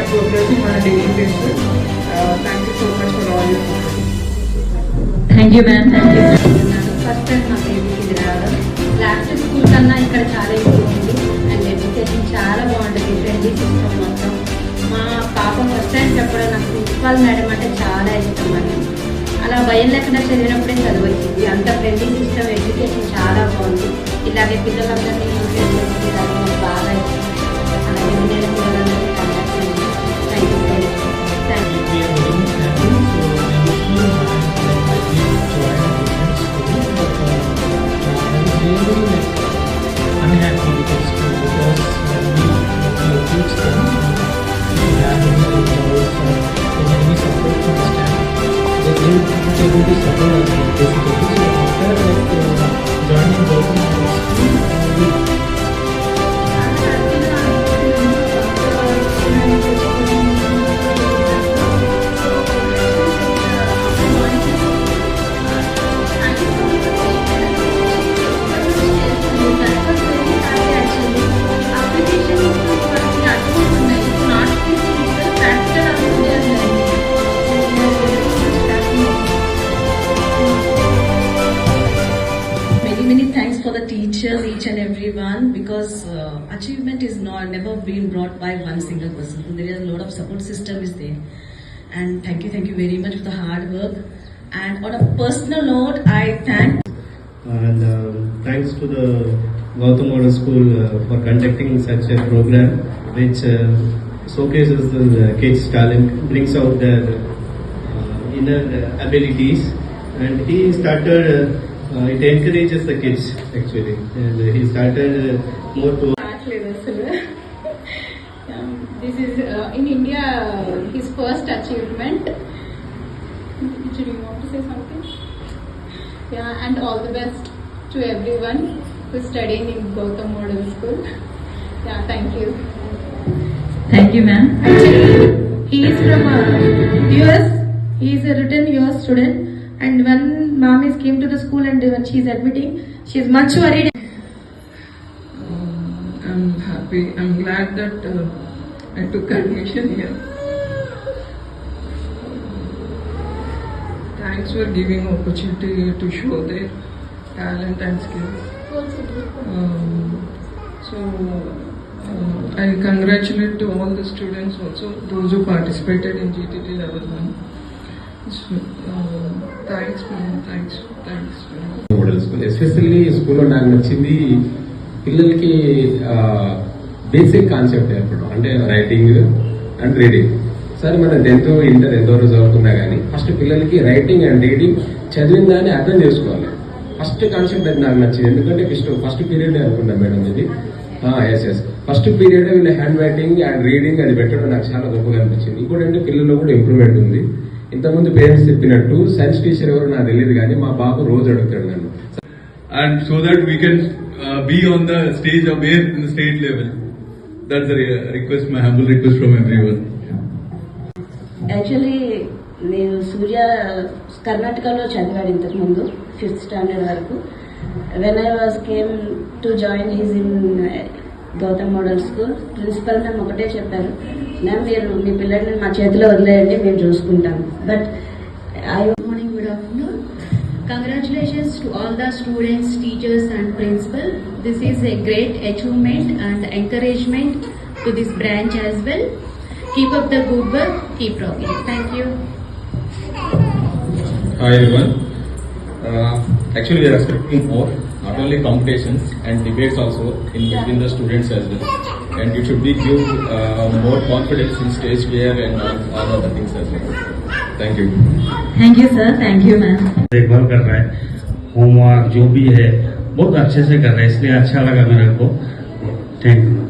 are progressing on a daily basis. Thank you so much for all your support. Thank you, ma'am. Thank you. First time మా బేబీకి రావడం last school కన్నా ఇక్కడ చాలా ఎక్కువ ఉంది అండ్ ఎడ్యుకేషన్ చాలా బాగుంటుంది. ఫ్రెండ్లీ సిస్టమ్ మొత్తం. మా పాప ఫస్ట్ టైం చెప్పడం నాకు ప్రిన్సిపాల్ మేడం అంటే చాలా ఇష్టం అండి. అలా భయం లేకుండా చదివినప్పుడే చదువు వచ్చింది. అంత ఫ్రెండ్లీ సిస్టమ్, ఎడ్యుకేషన్ చాలా బాగుంది. ఇలాగే పిల్లలందరినీ ఎంకరేజ్ చేసి నాకు బాగా ఇష్టం. అలాగే నేను పిల్లలందరినీ కాంటాక్ట్ చేయండి. Thank you so much. Thank you. Unhappy with the school because when we teach them, we have any support from the staff. They will not able to support us basically. So after joining government school, we Many thanks for the teachers, each and everyone, because achievement is never been brought by one single person. There is a lot of support system is there, and thank you very much for the hard work. And on a personal note, I thank and thanks to the Gautam Model School for conducting such a program which showcases the kids' talent, brings out their inner abilities, and he started. It encourages the kids actually, and he started more to. This is in India his first achievement. Do you want to say something? Yeah, and all the best to everyone who is studying in Gautam Model School. Yeah, thank you. Thank you, ma'am. Actually, he is from US. He is a written US student. And when mom is came to the school and when she is admitting, she is much worried. I'm happy. I'm glad that I took admission here. Thanks for giving opportunity to show their talent and skills. I congratulate to all the students also, those who participated in GTT level 1. So, thanks man, thanks. Model school especially స్కూల్లో నాకు నచ్చింది పిల్లలకి basic concept ఏర్పడడం, అంటే writing and reading. సరే మనం 10th inter ఎంతవరకు చదువుకున్నా కానీ ఫస్ట్ పిల్లలకి రైటింగ్ అండ్ రీడింగ్ చదివిన దాన్ని అర్థం చేసుకోవాలి. ఫస్ట్ కాన్సెప్ట్ అది నాకు నచ్చింది. ఎందుకంటే ఫస్ట్ పీరియడ్ అనుకున్నా మేడం ఇది. ఎస్ ఫస్ట్ పీరియడ్ వీళ్ళ హ్యాండ్ రైటింగ్ అండ్ రీడింగ్ అది పెట్టడం నాకు చాలా గొప్పగా అనిపించింది. ఇంకోటి అంటే పిల్లల్లో కూడా ఇంప్రూవ్మెంట్ ఉంది. ఇంతకుముందు పేరెంట్స్ చెప్పినట్టు సైన్స్ టీచర్ ఎవరు నాకు తెలియదు కానీ మా బాబు రోజు అడుగుతాడు నన్ను. And so that we can be on the stage of in the state level. That's the request, my humble request from everyone. Actually నేను సూర్య కర్ణాటకలో చదివాడు ఇంతకు ముందు 5th స్టాండర్డ్ వరకు. When I was came to join his in Gautam model school, principal ma'am ఒకటే చెప్పారు, ma'am మీరు మీ పిల్లల్ని మా చేతిలో వదిలేయండి, మేము చూసుకుంటాము. But Good morning, good afternoon. Congratulations to all the students, teachers and principal. This is a great achievement and encouragement to this branch as well. Keep up the good work, keep rocking. Thank you. Hi everyone. Actually we are expecting more, not only competitions and debates also in between the students as well. And it should be give more confidence in stage fear and all other things as well. Thank you. Thank you sir, thank you ma'am. देखभाल कर रहा है, homework जो भी है बहुत अच्छे से कर रहा है, इसलिए अच्छा लगा मेरे को. Thank you.